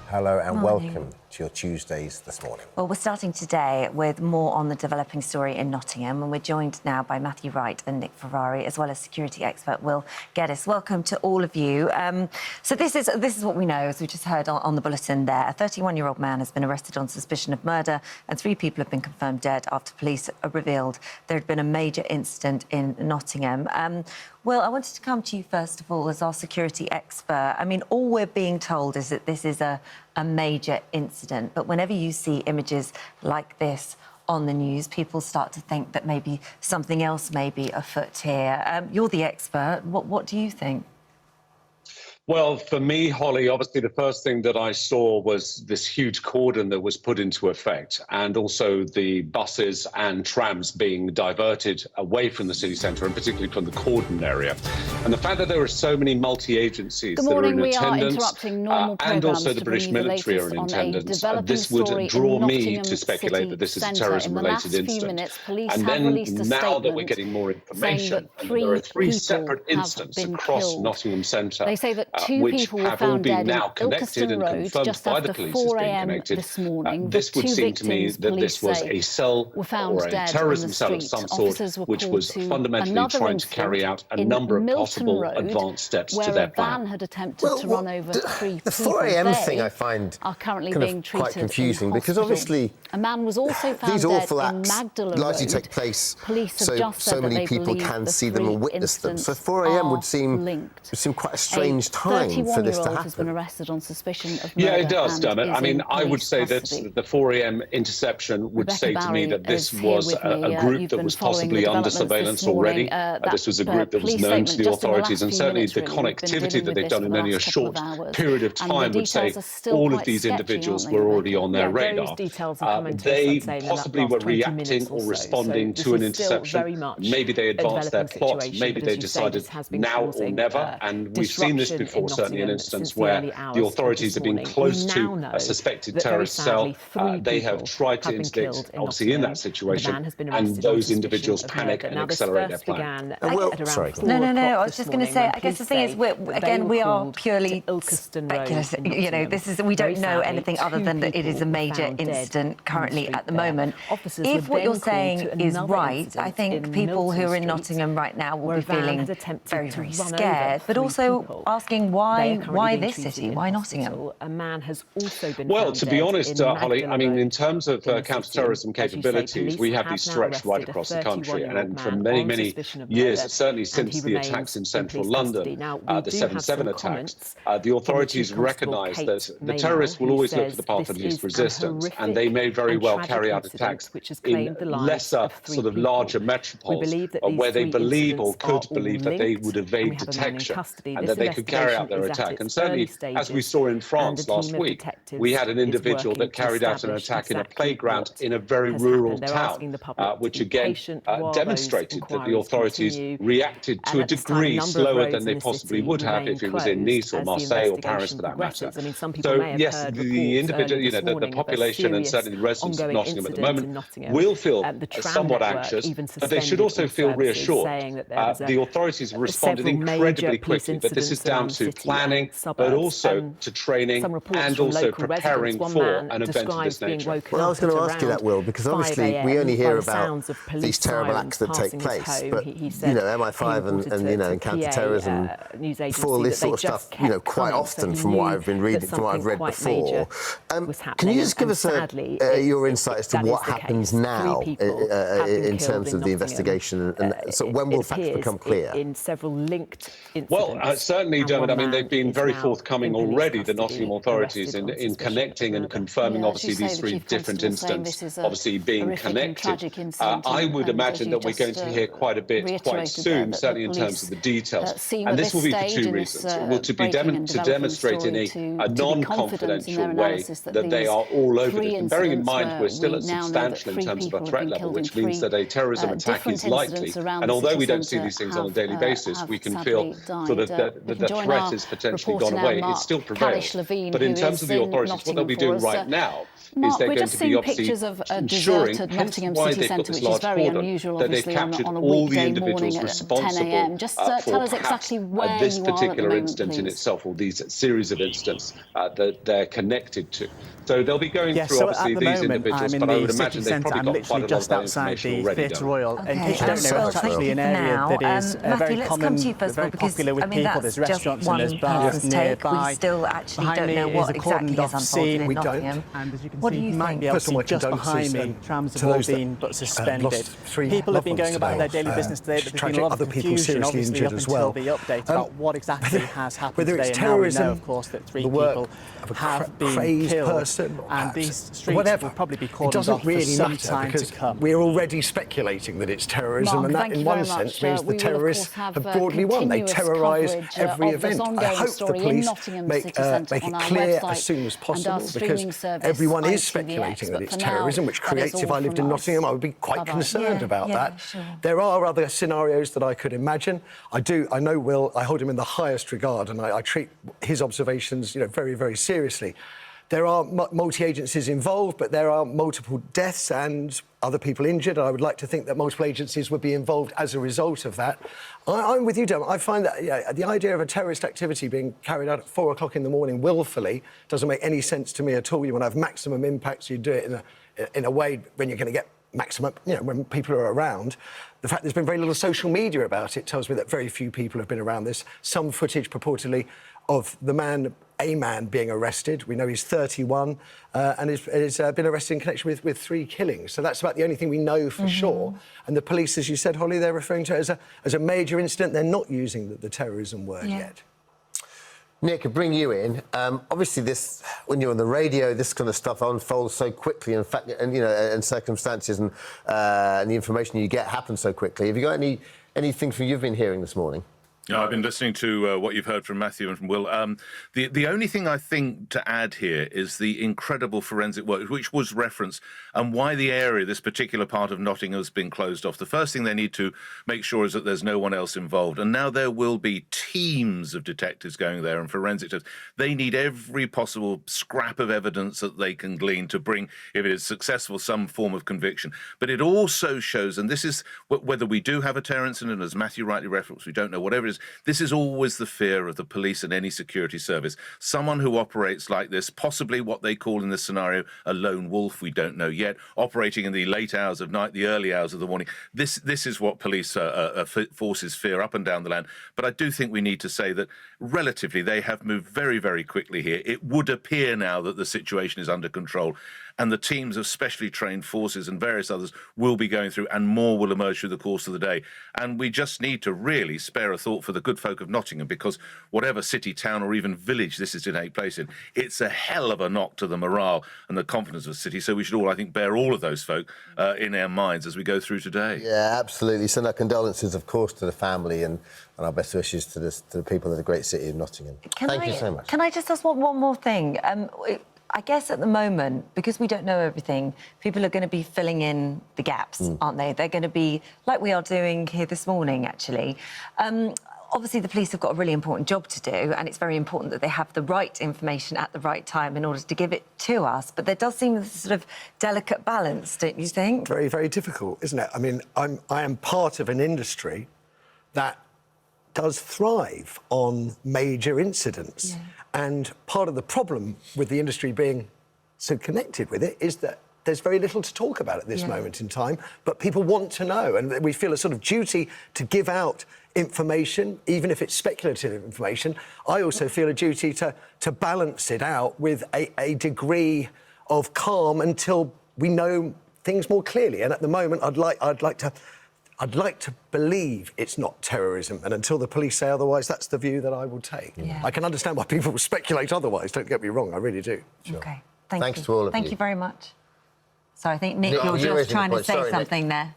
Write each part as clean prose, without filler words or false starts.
Hello and Morning. welcome to your Tuesdays this morning. Well, we're starting today with more on the developing story in Nottingham, and we're joined now by Matthew Wright and Nick Ferrari, as well as security expert Will Geddes. Welcome to all of you. So this is what we know, as we just heard on the bulletin there. A 31-year-old man has been arrested on suspicion of murder, and 3 people have been confirmed dead after police revealed there had been a major incident in Nottingham. Will, I wanted to come to you first of all as our security expert. I mean, all we're being told is that this is a major incident, but whenever you see images like this on the news, people start to think that maybe something else may be afoot here. You're the expert. What do you think? Well, for me, Holly, obviously the first thing that I saw was this huge cordon that was put into effect, and also the buses and trams being diverted away from the city centre, and particularly from the cordon area. And the fact that there are so many multi-agencies that are in attendance, and also the British military are in attendance, this would draw me to speculate that this is a terrorism-related incident. And then, now that we're getting more information, there are 3 separate incidents across Nottingham Centre. They say that 2 people were found dead in Ilkeston Road just after 4 a.m. this morning. This would seem to me that this was a cell or a terrorism cell of some sort, which was fundamentally trying to carry out a number of possible advanced steps to their plan. A van had attempted to run over 3 people. The 4 a.m. thing I find are currently being treated quite confusing, because obviously a man was also found these awful dead in acts Magdala largely Road. take place so many people can see them and witness them. So 4 a.m. would seem quite a strange time for this to happen. Has been arrested on suspicion of murder. Yeah, it does, Dermot. I mean, I would say that the 4 a.m. interception would say to me that this was a group that was possibly under surveillance already. This was a group that was known to the authorities, and certainly the connectivity that they've done in only a short period of time would say all of these individuals were already on their radar. They possibly were reacting or responding to an interception. Maybe they advanced their plot. Maybe they decided now or never. And we've seen this before, certainly in instances where the authorities have been close to a suspected terrorist cell. They have tried to interdict, obviously, in that situation, and those individuals panic and accelerate their plan. No. I was just going to say, I guess the thing is, we are purely speculative. You know, we don't know anything other than that it is a major incident currently at the moment. If what you're saying is right, I think people who are in Nottingham right now will be feeling very, very scared, but also asking why this city? Why Nottingham? A man has also been well, to be honest, Holly, I mean, in terms of counter-terrorism capabilities, we have these stretched right across the country, and for many, many years, certainly since the attacks in central London, the 7/7 attacks, the authorities recognise that the terrorists will always look for the path of least resistance, and they may very well carry out attacks in lesser, sort of larger metropoles, where they believe or could believe that they would evade detection and that they could carry out their attack. And certainly, as we saw in France last week, we had an individual that carried out an attack in a playground in a very rural town, which again demonstrated that the authorities reacted to a degree slower than they possibly would have if it was in Nice or Marseille or Paris for that matter. So yes, the individual, you know, the population and certainly the residents of Nottingham at the moment will feel somewhat anxious, but they should also feel reassured. The authorities have responded incredibly quickly, but this is down to planning, but also to training and also preparing for an event of this nature. Well, I was going to ask you that, Will, because obviously we only hear about these terrible acts that take place, but, you know, MI5 and you know, counter-terrorism, for all this sort of stuff, you know, quite often from what I've been reading, from what I've read before. Can you just give us your insight as to what happens now in terms of the investigation, and so when will facts become clear? Well, certainly, Dermot, I mean, they've been very forthcoming already, the Nottingham authorities, in connecting and confirming, obviously, these 3 different incidents, obviously being connected. I would imagine that we're going to hear quite a bit quite soon, certainly in terms of the details. And this will be for 2 reasons. Well, to demonstrate in a non-confidential way that they are all over it. And bearing in mind, we're still at substantial in terms of a threat level, which means that a terrorism attack is likely. And although we don't see these things on a daily basis, we can feel sort of the threat threat has potentially gone away. It still prevails. But in terms of the authorities, what they'll be doing right now is they're going to be obviously ensuring, hence why they've got this large cordon, that they've captured all the individuals responsible for perhaps this particular incident in itself, or these series of incidents that they're connected to. So they'll be going through, obviously, these individuals, but I would imagine they've probably got quite a lot of that information already done. Royal. In case you don't know, it's actually an area that is very common, very popular with people. There's restaurants and there's bars nearby. We still actually don't know what exactly has unfolded in Nottingham. And as you can see, you might be able to see just behind me, trams have all been but suspended. People have been going about their daily business today, but there's been a lot of confusion, obviously, up until the update about what exactly has happened today. And now we know, of course, that 3 people have been killed. And these streets will probably be cordoned off for some time to come. We're already speculating that it's terrorism, and that, in one sense, means the terrorists have broadly won. They terrorise every event. I hope the police make it clear as soon as possible, because everyone is speculating that it's terrorism, which creates, if I lived in Nottingham, I would be quite concerned about that. Sure. There are other scenarios that I could imagine. I know Will, I hold him in the highest regard, and I treat his observations, very, very seriously. There are multi-agencies involved, but there are multiple deaths and other people injured. I would like to think that multiple agencies would be involved as a result of that. I'm with you, Dermot. I find that the idea of a terrorist activity being carried out at 4 o'clock in the morning willfully doesn't make any sense to me at all. You want to have maximum impact, so you do it in a way when you're going to get maximum, when people are around. The fact there's been very little social media about it tells me that very few people have been around this. Some footage purportedly of a man being arrested. We know he's 31 and has been arrested in connection with 3 killings. So that's about the only thing we know for sure. And the police, as you said, Holly, they're referring to it as a major incident. They're not using the terrorism word yet. Nick, I bring you in. Obviously, when you're on the radio, this kind of stuff unfolds so quickly, and circumstances and the information you get happens so quickly. Have you got anything from you've been hearing this morning? No, I've been listening to what you've heard from Matthew and from Will. The only thing I think to add here is the incredible forensic work, which was referenced, and why the area, this particular part of Nottingham, has been closed off. The first thing they need to make sure is that there's no one else involved. And now there will be teams of detectives going there and forensic tests. They need every possible scrap of evidence that they can glean to bring, if it is successful, some form of conviction. But it also shows, and this is whether we do have a terror incident, as Matthew rightly referenced, we don't know, whatever it is, this is always the fear of the police and any security service. Someone who operates like this, possibly what they call in this scenario a lone wolf, we don't know yet, operating in the late hours of night, the early hours of the morning. This is what police forces fear up and down the land. But I do think we need to say that relatively they have moved very, very quickly here. It would appear now that the situation is under control, and the teams of specially trained forces and various others will be going through, and more will emerge through the course of the day. And we just need to really spare a thought for the good folk of Nottingham, because whatever city, town or even village this is to take place in, it's a hell of a knock to the morale and the confidence of the city. So we should all, I think, bear all of those folk in our minds as we go through today. Yeah, absolutely. Send our condolences, of course, to the family and our best wishes to the people of the great city of Nottingham. Thank you so much. Can I just ask one more thing? I guess at the moment, because we don't know everything, people are going to be filling in the gaps, aren't they? They're going to be, like we are doing here this morning, actually. Obviously, the police have got a really important job to do, and it's very important that they have the right information at the right time in order to give it to us. But there does seem a sort of delicate balance, don't you think? Very, very difficult, isn't it? I mean, I am part of an industry that does thrive on major incidents. Yeah. And part of the problem with the industry being so connected with it is that there's very little to talk about at this moment in time, but people want to know, and we feel a sort of duty to give out information, even if it's speculative information. I also feel a duty to balance it out with a degree of calm until we know things more clearly. And at the moment, I'd like to believe it's not terrorism, and until the police say otherwise, that's the view that I will take. Yeah. I can understand why people will speculate otherwise, don't get me wrong, I really do. Sure. OK, thanks to all of you. Thank you very much. Sorry, I think, Nick, you're just trying to say something there.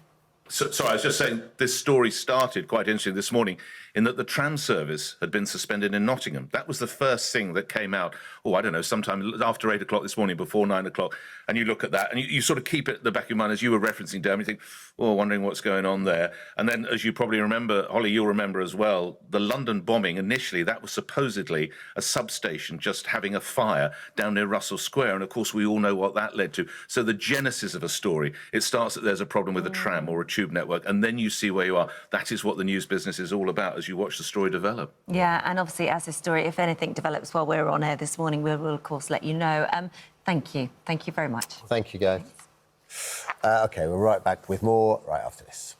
Sorry, I was just saying this story started quite interesting this morning in that the tram service had been suspended in Nottingham. That was the first thing that came out, I don't know, sometime after 8 o'clock this morning, before 9 o'clock. And you look at that and you sort of keep it at the back of your mind, as you were referencing, Dermot, you think, wondering what's going on there. And then, as you probably remember, Holly, you'll remember as well, the London bombing, initially, that was supposedly a substation just having a fire down near Russell Square. And of course, we all know what that led to. So the genesis of a story, it starts that there's a problem with a tram or a tube network, and then you see where you are. That is what the news business is all about as you watch the story develop. Yeah, and obviously, as this story, if anything develops while we're on air this morning, we will, of course, let you know. Thank you. Thank you very much. Thank you, guys. OK, we're right back with more right after this.